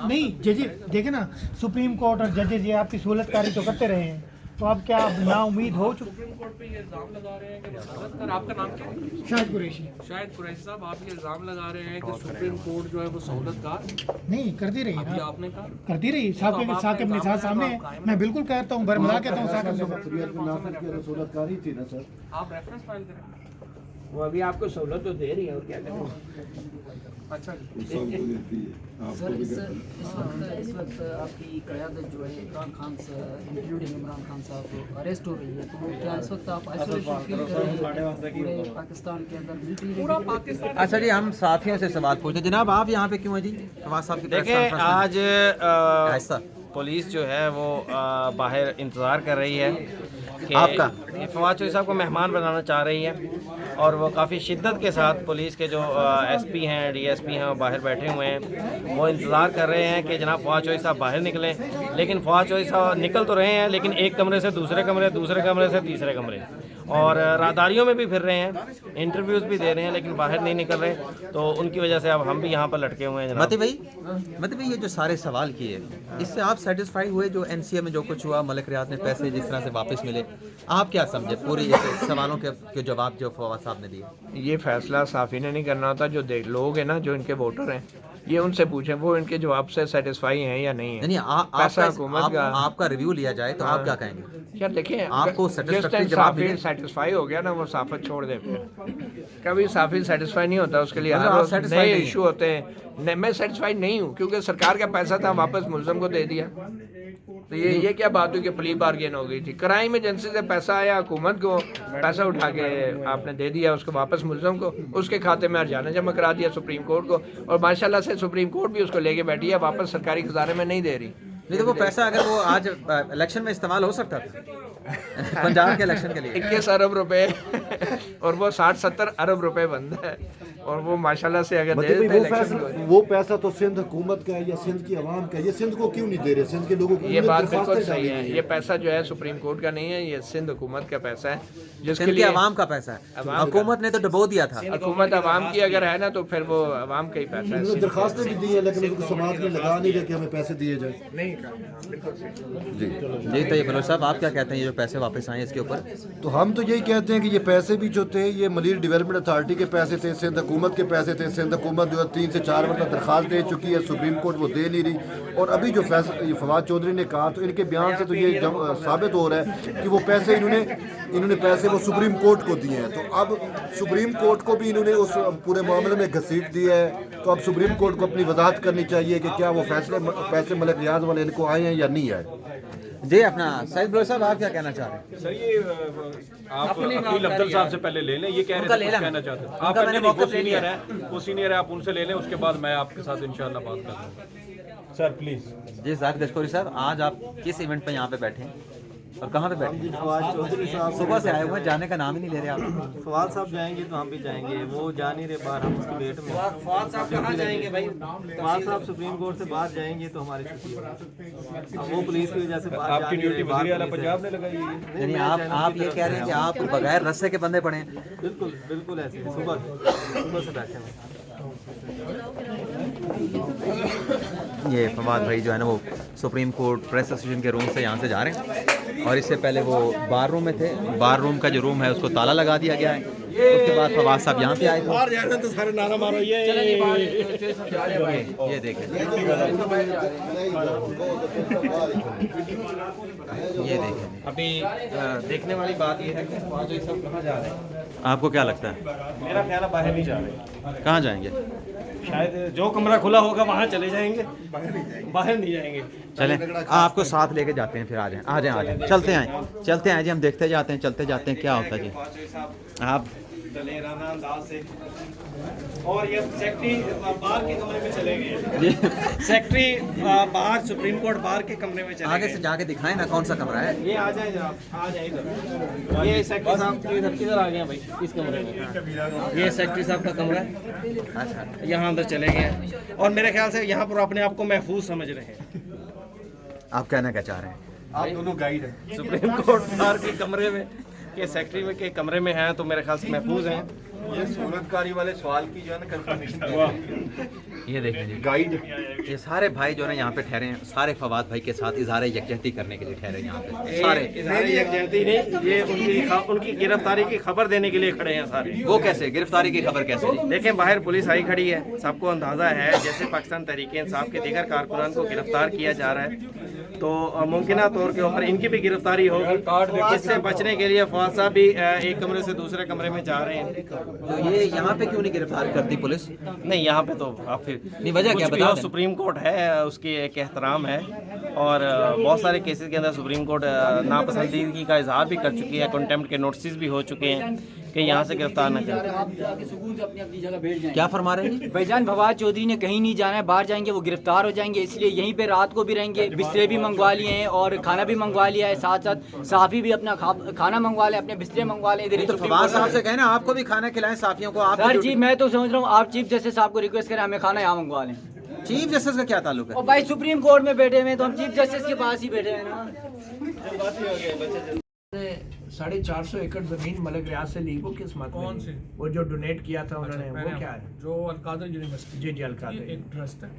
नहीं जजेस देखे ना, सुप्रीम कोर्ट और जजेस ये आपकी सहूलतकारी तो करते रहे हैं, तो अब क्या ना उम्मीद हो चुकी? सुप्रीम कोर्ट पे ये इल्ज़ाम लगा रहे हैं कि वजारत कर, आपका नाम क्या है? शाहिद कुरैशी। शाहिद कुरैशी साहब, आप ये इल्ज़ाम लगा रहे हैं कि सुप्रीम कोर्ट जो है वो सहूलतकार नहीं करती रही अभी ना, आपने कहा करती रही। साकिब निसार सामने है, मैं बिल्कुल कहता हूँ, बरमला कहता हूँ सहूलतकारी थी ना सर, आप रेफरेंस फाइल करें। वो अभी आपको सहूलत तो दे रही है, और क्या करें? अच्छा जी। सर इस वक्त आपकी क़यादत जो है इमरान खान से, इंक्लूडिंग इमरान खान साहब अरेस्ट हो रही है, तो क्या इस वक्त आप आइसोलेशन फील कर रहे हैं पूरे पाकिस्तान के अंदर? मिलिट्री पूरा पाकिस्तान अच्छा जी, हम साथियों से सवाल पूछते। जनाब आप यहाँ पे क्यों हैं जी? फवाद साहब की देखिए, आज ऐसा पुलिस जो है वो बाहर इंतज़ार कर रही है कि आपका? ये फवाद चौधरी साहब को मेहमान बनाना चाह रही है, और वो काफ़ी शिद्दत के साथ पुलिस के जो एसपी हैं, डीएसपी हैं, वो बाहर बैठे हुए हैं। वो इंतज़ार कर रहे हैं कि जनाब फवाद चौधरी साहब बाहर निकलें, लेकिन फवाद चौधरी साहब निकल तो रहे हैं, लेकिन एक कमरे से दूसरे कमरे, दूसरे कमरे से तीसरे कमरे, और राहदारियों में भी फिर रहे हैं, इंटरव्यूज़ भी दे रहे हैं, लेकिन बाहर नहीं निकल रहे। तो उनकी वजह से अब हम भी यहाँ पर लटके हुए हैं। मती भाई ये जो सारे सवाल किए, इससे आप सेटिस्फाई हुए? जो एनसीए में जो कुछ हुआ, मलिक रियाज ने पैसे जिस तरह से वापस मिले, आप क्या समझे पूरी इस सवालों के जवाब जो फवाद साहब ने दिए? ये फैसला साफ़ी ने नहीं करना होता, जो लोग हैं ना, जो इनके वोटर हैं, ये उनसे पूछें वो इनके जवाब से सेटिस्फाई हैं या नहीं है। नहीं, पैसा हुकूमत का। आपका रिव्यू लिया जाए तो आप क्या कहेंगे? यार देखिए, आपको satisfactory जिस जवाब टाइम मिले? सेटिस्फाई हो गया ना, वो साफत छोड़ दे फिर। कभी साफी सेटिस्फाई नहीं होता, उसके लिए मतलब हर आप रोज satisfied नए नहीं इशू होते हैं। मैं सेटिस्फाइड नहीं हूँ, क्योंकि सरकार का पैसा था, वापस मुल्ज़म को दे दिया। तो ये क्या बात हुई कि प्ली बार्गेन हो गई थी? क्राइम एजेंसी से पैसा आया, हुकूमत को पैसा उठा के आपने दे दिया उसको वापस मुल्ज़म को, उसके खाते में हर्जाना जमा करा दिया सुप्रीम कोर्ट को, और माशाल्लाह से सुप्रीम कोर्ट भी उसको लेके बैठी है, वापस सरकारी खजाने में नहीं दे रही। नहीं तो वो पैसा अगर वो आज इलेक्शन में इस्तेमाल हो सकता था पंजाब के इलेक्शन के लिए। 21 अरब रुपए और वो 60-70 अरब रुपए बंद है, और वो माशाल्लाह से अगर दे देते इलेक्शन वो पैसा तो सिंध हुकूमत का है या सिंध की आवाम का है, ये सिंध को क्यों नहीं दे रहे? सिंध के लोगों को ये बात बिल्कुल सही है। ये पैसा जो है सुप्रीम कोर्ट का नहीं है, ये सिंध हुकूमत का पैसा है, जिसके सिंध की लिए आवाम का पैसा है। हुकूमत ने तो डबो दिया था। हुकूमत आवाम की अगर है ना, तो फिर वो आवाम का ही पैसा है। उन्होंने दरखास्तें भी दी है, लेकिन उनको समाज में लगा नहीं रहे कि हमें पैसे दिए जाए। जी तो ये बलोच साहब आप क्या कहते हैं, ये जो पैसे वापस आए इसके ऊपर? तो हम तो यही कहते हैं कि ये पैसे भी जो थे, ये मलीर डेवलपमेंट अथॉरिटी के पैसे थे, सिंध हुकूमत के पैसे थे। सिंध हुकूमत जो है 3 से 4 बार दरखास्त दे चुकी है, सुप्रीम कोर्ट वो दे नहीं रही। और अभी जो फैसला ये फवाद चौधरी ने कहा, तो इनके बयान से तो ये साबित हो रहा है कि वो पैसे इन्होंने पैसे वो सुप्रीम कोर्ट को दिए हैं। तो अब सुप्रीम कोर्ट को भी इन्होंने उस पूरे मामले में घसीट दिया है। तो अब सुप्रीम कोर्ट को अपनी वजाहत करनी चाहिए कि क्या वो पैसे मलिक रियाज वाले इनको आए हैं या नहीं आए। जी अपना सईद बलोच साहब आप क्या कहना चाह रहे हैं? सर ये आप वकील अफजल साहब से पहले ले लें, ये कह रहे थे कुछ कहना चाहते हैं आप? मैंने नहीं, वो सीनियर है, आप उनसे ले लें, उसके बाद मैं आपके साथ इंशाल्लाह बात करूँगा। Sir please. जी जाहिद गशकोरी साहब, आज आप किस इवेंट पे यहाँ पे बैठे हैं और कहाँ पे बैठे हैं? फवाद चौधरी साहब सुबह से आए हुए हैं, जाने का नाम ही नहीं ले रहे आप। फवाद साहब जाएंगे तो हम भी जाएंगे, वो जा नहीं रहे बाहर, हम उसकी वेट में। फवाद साहब कहाँ जाएंगे भाई? फवाद साहब सुप्रीम कोर्ट से बाहर जाएंगे तो हमारी छुट्टी होगी। अब वो पुलिस की वजह से बाहर आपकी ड्यूटी वज़ीर आला पंजाब ने लगाई है। यानी आप ये कह रहे हैं कि आप बगैर रस्से के बंदे पड़े हैं? बिल्कुल बिल्कुल ऐसे ही, सुबह से बैठे हैं। ये फवाद भाई जो है ना, वो सुप्रीम कोर्ट प्रेस एसोसिएशन के रूम से यहाँ से जा रहे हैं, और इससे पहले वो बार रूम में थे। बार रूम का जो रूम है उसको ताला लगा दिया गया है। उसके बाद फवाद साहब यहाँ पे आए थे। बाहर जाना तो सारे नारा मारो, ये देखें, ये देखें। अभी देखने वाली बात यह है कि फवाद चौधरी साहब कहाँ जा रहे हैं। आपको क्या लगता है? मेरा ख्याल है बाहर नहीं जा रहे, कहाँ जाएंगे? शायद जो कमरा खुला होगा वहाँ चले जाएंगे, बाहर नहीं जाएंगे। चलें आपको साथ लेके जाते हैं, फिर आ जाएं चलते हैं जी, हम देखते जाते हैं, चलते जाते हैं क्या होता है जी। आप दलेराना अंदाज से, और ये सेक्रेटरी बाहर के कमरे में चले गए। सेक्रेटरी बाहर सुप्रीम कोर्ट बाहर के कमरे में चले आगे से जाके दिखाएं ना कौन सा कमरा है। ये आ जाए जनाब, आ जाए इधर। ये सेक्रेटरी साहब किधर आ गए भाई इस कमरे में? ये सेक्रेटरी साहब का कमरा है। अच्छा, यहाँ अंदर चले गए, और मेरे ख्याल से यहाँ पर अपने आप को महफूज समझ रहे हैं। आप कहना क्या चाह रहे हैं? आप दोनों गाइड हैं। सुप्रीम कोर्ट बाहर के कमरे में के सेक्रेटरी में के कमरे में हैं, तो मेरे ख्याल से महफूज हैं। ये सूरतकारी वाले सवाल की जो है ना कंफर्मेशन ये देखें जी, गाइड ये सारे भाई जो है ना यहाँ पे ठहरे हैं, सारे फवाद भाई के साथ इजहार यकजहती करने के लिए ठहरे हैं यहाँ पे सारे। इजहार यकजहती नहीं, ये उनकी गिरफ्तारी की खबर देने के लिए खड़े हैं सारे। वो कैसे, गिरफ्तारी की खबर कैसे? देखें बाहर पुलिस आई खड़ी है, सबको अंदाज़ा है जैसे पाकिस्तान तहरीक इंसाफ के दीगर कारकुनान को गिरफ्तार किया जा रहा है तो मुमकिन तौर के ऊपर इनकी भी गिरफ्तारी होगी। इससे बचने के लिए फवाद साहब भी एक कमरे से दूसरे कमरे में जा रहे हैं। तो ये यहाँ पे क्यों नहीं गिरफ्तार करती पुलिस? नहीं यहाँ पे तो आप फिर नहीं, वजह क्या कुछ भी बता हो, दें। सुप्रीम कोर्ट है, उसकी एक एहतराम है और बहुत सारे केसेस के अंदर सुप्रीम कोर्ट नापसंदीदगी का इजहार भी कर चुकी है, कंटेम्प्ट के नोटिस भी हो चुके हैं कि यहाँ से गिरफ्तार न करें। आप जाके सुकून अपनी अपनी जगह बैठ जाएं। क्या फरमा रहे हैं? भाईजान फवाद चौधरी ने कहीं नहीं जाना है, बाहर जाएंगे वो गिरफ्तार हो जाएंगे, इसलिए यहीं पे रात को भी रहेंगे। बिस्तरे भी मंगवा लिए हैं और खाना भी मंगवा लिया है, साथ साथ साफ़ी भी अपना खाना मंगवा ले, अपने बिस्तरे मंगवा ले। इधर तो फवाद साहब से कहना आपको भी खाना खिलाएं साफियों को। आप सर जी मैं तो समझ रहा हूँ आप चीफ जस्टिस साहब को रिक्वेस्ट करें हमें खाना यहाँ मंगवा लें। चीफ जस्टिस का क्या ताल्लुक है? और भाई सुप्रीम कोर्ट में बैठे हुए हैं तो हम चीफ जस्टिस के पास ही बैठे हैं ना। 450 एकड़ जमीन मलिक रियाज से ली, वो किस मत कौन सी? वो जो डोनेट किया था उन्होंने, वो क्या है? जो अलकादर यूनिवर्सिटी, जी जी, अलकादर। ये एक ट्रस्ट है।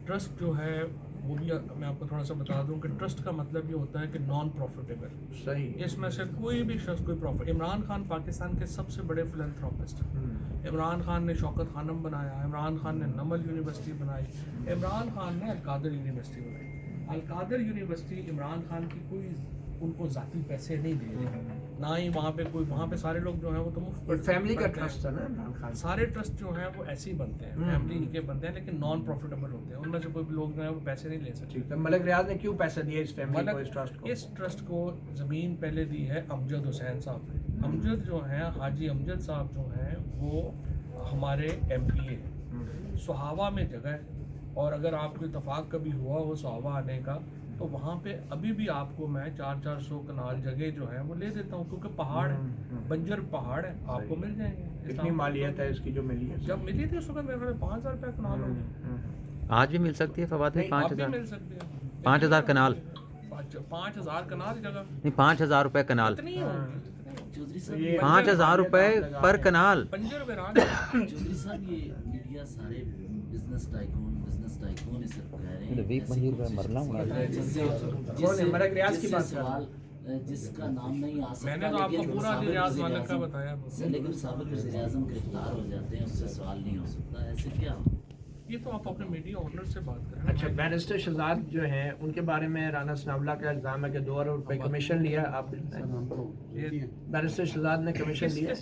ट्रस्ट जो है वो भी मैं आपको थोड़ा सा बता दूं कि ट्रस्ट का मतलब ये होता है कि नॉन प्रॉफिटेबल। सही। इसमें से कोई भी शख्स कोई प्रॉफिट, इमरान खान पाकिस्तान के सबसे बड़े फिलैंथ्रोपिस्ट हैं। इमरान खान ने शौकत खानम बनाया, इमरान खान ने नमल यूनिवर्सिटी बनाई, इमरान खान ने अलकादर यूनिवर्सिटी बनाई। अलकादर यूनिवर्सिटी इमरान खान की कोई उनको ज़ाती पैसे नहीं दे रही, ना ही वहाँ पे कोई, वहाँ पे सारे लोग जो हैं वो तो मुफ्त फैमिली का पढ़ते हैं। ट्रस्ट है ना इमरान खान। सारे ट्रस्ट जो हैं वो ऐसे ही बनते हैं, फैमिली के बनते हैं, लेकिन नॉन प्रॉफिटेबल होते हैं। उनमें से कोई लोग जो है वो पैसे नहीं ले सकते। तो मलिक रियाज ने क्यों पैसे दिए इस फैमिली को, इस ट्रस्ट को? इस ट्रस्ट को ज़मीन पहले दी है अमजद हुसैन साहब ने। अमजद जो हैं, हाजी अमजद साहब जो हैं वो हमारे MPA सुहावा में जगह है, और अगर आपको इतफाक़ कभी हुआ हो सुहावा आने का तो वहाँ पे अभी भी आपको मैं 400 कनाल जगह जो है वो ले देता हूँ, क्योंकि पहाड़ है, बंजर पहाड़ है, आपको मिल जाएंगे। कितनी मालियत है इसकी जो मिली है? जब मिली थी उस वक्त मेरे ख्याल 5,000 रुपये कनाल होगी। आज भी मिल सकती है फवाद भाई? आप भी 5,000 मिल सकते हैं। 5,000 कनाल 5,000 कनाल जगह नहीं, 5,000 रुपए कनाल। इतनी होगी। 5,000 रुपए पर कनाल। बंजर वीरान चौधरी साहब ये मीडिया सारे बिजनेस टाइकून ये सब कह रहे हैं जिससे सवाल जिसका नाम नहीं आ सकता, मैंने तो आपको पूरा रियाज मालिक का बताया। लेकिन साबिक वज़ीर-ए-आज़म गिरफ्तार हो जाते हैं, उससे सवाल नहीं हो सकता, ऐसे क्या? ये तो आप अपने मीडिया ओनर से बात करें। अच्छा, बैरिस्टर शहजाद जो हैं उनके बारे में राना सनाउल्लाह का इल्ज़ाम है कि 2 अरब रुपए कमीशन लिया। आप बैरिस्टर शहजाद ने कमीशन लिया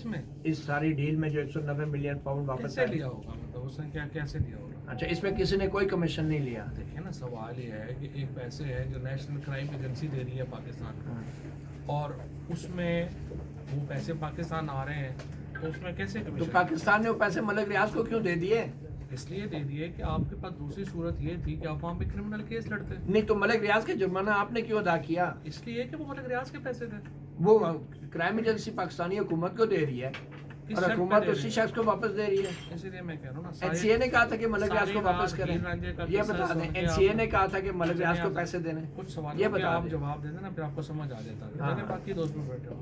इस सारी डील में जो 190 मिलियन पाउंड वापस कैसे लिया होगा, मतलब उसने क्या कैसे लिया होगा? अच्छा, इसमें किसी ने कोई कमीशन नहीं लिया? देखिए ना, सवाल ये है कि एक पैसे है जो नेशनल क्राइम एजेंसी दे रही है पाकिस्तान को, और उसमें वो पैसे पाकिस्तान आ रहे हैं, तो उसमें कैसे तो कमीशन? पाकिस्तान ने वो पैसे मलिक रियाज को क्यों दे दिए? इसलिए दे दिए कि आपके पास दूसरी सूरत ये थी कि आप वहाँ पे क्रिमिनल केस लड़ते। नहीं तो मलिक रियाज का जुर्माना आपने क्यों अदा किया? इसलिए कि वो मलिक रियाज के पैसे थे। वो क्राइम एजेंसी पाकिस्तानी हुकूमत को दे रही है और हुकूमत उसी शख्स को वापस दे रही है। इसीलिए मैं कह रहा हूँ ना, NCA ने कहा था कि मलिक रियाज को वापस करें। ये बता दें, NCA ने कहा था कि मलिक रियाज को पैसे देने। कुछ सवाल ये बता आप दें। जवाब दे देना, फिर आपको समझ आ जाता है। हाँ। बाकी दोस्त में बैठे हो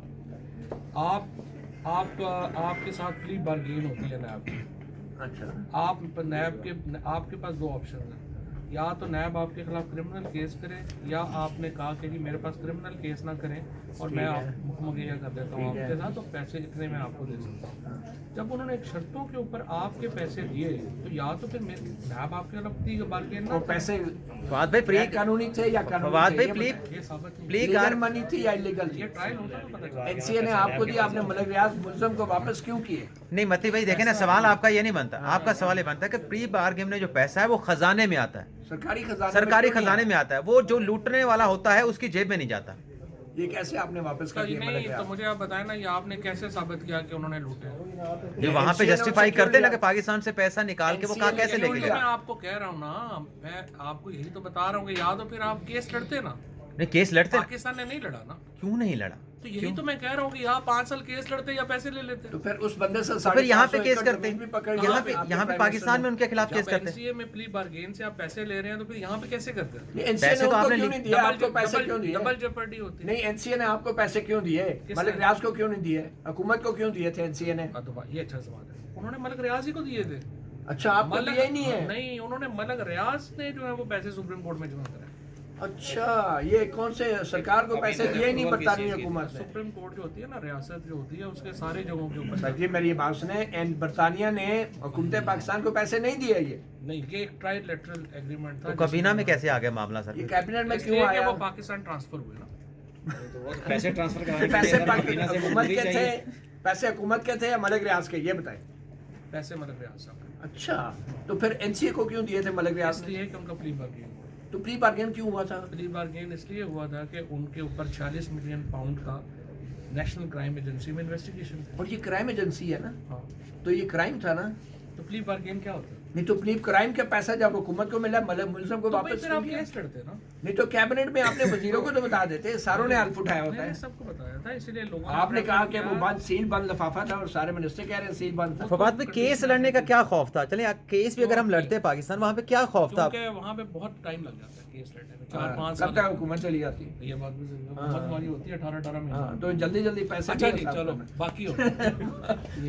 आपके साथ प्ली बार्गेन होती है नैब की। अच्छा, आप नैब के आपके पास 2 ऑप्शन हैं, या तो नैब आपके खिलाफ क्रिमिनल केस करे, या आपने कहा कि जी मेरे पास क्रिमिनल केस ना करें और मैं आपको मुहैया कर देता हूँ आपके साथ, तो पैसे इतने में आपको दे सकता हूँ। जब उन्होंने एक शर्तों के ऊपर आपके पैसे दिए, तो या तो फिर नैब आपके खिलाफ बार्गेन ना पैसे फवाद भाई प्ली कानूनी थे या कानूनी फवाद भाई थे? प्ली ये साबित नहीं। प्ली लीगल मनी थी या इलीगल थी? ये ट्रायल होता है, पता चला। NCA ने आपको दिया, आपने मलिक रियाज मुल्ज़म को वापस क्यों किए? नहीं मती भाई देखे ना, सवाल आपका ये नहीं बनता। आपका सवाल ये बनता है कि प्री बार्गेन में जो पैसा है वो खजाने में आता है, सरकारी खजाने सरकारी खजाने में आता है, वो जो लूटने वाला होता है उसकी जेब में नहीं जाता। ये कैसे आपने वापस कर दिया मलिक नहीं, तो रियाज? मुझे आप बताएं ना, ये आपने कैसे साबित किया कि उन्होंने लूटे? जो वहां पे NCA ने जस्टिफाई उनसे क्यों करते ना लिया? कि पाकिस्तान से पैसा निकाल के वो कहा कैसे लेके मैं गया। आपको कह रहा हूँ ना, मैं आपको यही तो बता रहा हूँ कि या तो फिर आप केस लड़ते ना, नहीं केस लड़ते, पाकिस्तान ने नहीं लड़ा ना, क्यों नहीं लड़ा? तो यही तो मैं कह रहा हूँ कि यहाँ 5 साल केस लड़ते या पैसे ले लेते। तो फिर उस बंदे से तो फिर यहाँ पे 450 केस एकड़ करते जमीन भी हैं, पकड़ यहाँ पे पाकिस्तान में उनके खिलाफ केस जब करते हैं। एनसीए में प्ली बार्गेन से आप पैसे ले रहे हैं तो फिर यहाँ पे कैसे करते हैं? एनसीए पैसे ने तो उनको आपने क्यों नहीं दिया? आपको पैसे क्यों दिए? डबल जेपर्डी होती है। नहीं, एनसीए ने आपको पैसे क्यों दिए? मलिक रियाज को क्यों नहीं दिए? हुकूमत को क्यों दिए थे एनसीए ने? हाँ, तो ये अच्छा सवाल है। उन्होंने मलिक रियाज ही को दिए थे। अच्छा, आपको दिया ही नहीं है? नहीं, उन्होंने मलिक रियाज ने जो है वो पैसे सुप्रीम कोर्ट में जमा कराए। अच्छा, ये कौन से सरकार को पैसे दिए ही नहीं बरतानवी हुकूमत ने? सुप्रीम कोर्ट जो होती है ना, रियासत जो होती है उसके सारे जगहों के ऊपर। सर जी मेरी ये बात सुने, बरतानिया ने हुकूमत पाकिस्तान को पैसे नहीं दिए ये? नहीं, ये एक ट्राइलेटरल एग्रीमेंट था। तो कबीना में कैसे आ गया मामला सर? ये कैबिनेट में इसलिए क्यों कि आया? वो पाकिस्तान ट्रांसफर हुए ना। पैसे ट्रांसफर कराने पैसे के लिए हुकूमत के थे, पैसे हुकूमत के थे या मलिक रियाज के, ये बताएं। पैसे मलिक रियाज साहब। अच्छा, तो फिर एनसीए को क्यों दिए थे मलिक रियाज ने? इसलिए कि उनका प्ली बार्गेन। तो प्री बार्गेन क्यों हुआ था? प्ली बार्गेन इसलिए हुआ था कि उनके ऊपर 46 मिलियन पाउंड का नेशनल क्राइम एजेंसी में इन्वेस्टिगेशन था। और ये क्राइम एजेंसी है ना, हाँ, तो ये क्राइम था ना? तो प्ली बार्गेन क्या होता है? नहीं तो प्ली क्राइम का पैसा जब हुकूमत को मिला, मुलजिम को तो भाई वापस फिर क्यों आप दिया? केस लड़ते ना। नहीं तो कैबिनेट में आपने वजीरों को तो बता देते, सारों ने हल्फ उठाया होता मैंने है। सबको बताया था, इसीलिए लोगों आपने कहा कि वो बंद सील बंद लिफाफा था और सारे मिनिस्टर कह रहे हैं सील बंद था। फवाद भाई केस लड़ने का क्या खौफ था? चले केस भी अगर हम लड़ते पाकिस्तान, वहाँ पे क्या खौफ था? क्योंकि वहाँ पे बहुत टाइम लग जाता है केस लड़ने में, 4-5 कब साल। तक हुकूमत चली जाती है? ये बात भी सही है, बहुत हमारी होती है 18 महीने। हाँ, तो जल्दी जल्दी पैसे अच्छा दिए जी, साहब चलो को। बाकी हो।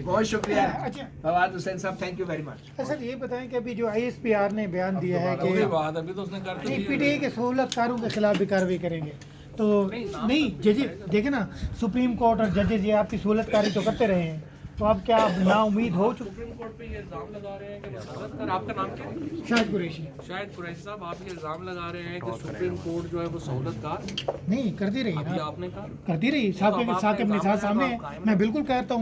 बहुत शुक्रिया अच्छा। फवाद हुसैन साहब, thank you very much. Sir ये बताएं कि अभी जो आईएसपीआर ने बयान दिया है वही कि बात अभी तो उसने कर तो दिया। पीटीआई के सहूलतकारों के खिलाफ भी कार्रवाई करेंगे, तो नहीं जजेस देखे ना, सुप्रीम कोर्ट और जजेस ये आपकी सहूलतकारी तो करते रहे हैं, तो अब क्या आप नाउम्मीद हो चुके? सुप्रीम कोर्ट पे ये इल्जाम लगा रहे हैं कि वसालत कर, आपका नाम क्या है? शाहिद कुरैशी। शाहिद कुरैशी साहब, आप ये इल्जाम लगा रहे हैं कि सुप्रीम कोर्ट जो है वो सहूलतकार नहीं करती रही अभी ना, आपने कहा। करती रही, साहब के निसाब सामने है। मैं बिल्कुल कहता हूँ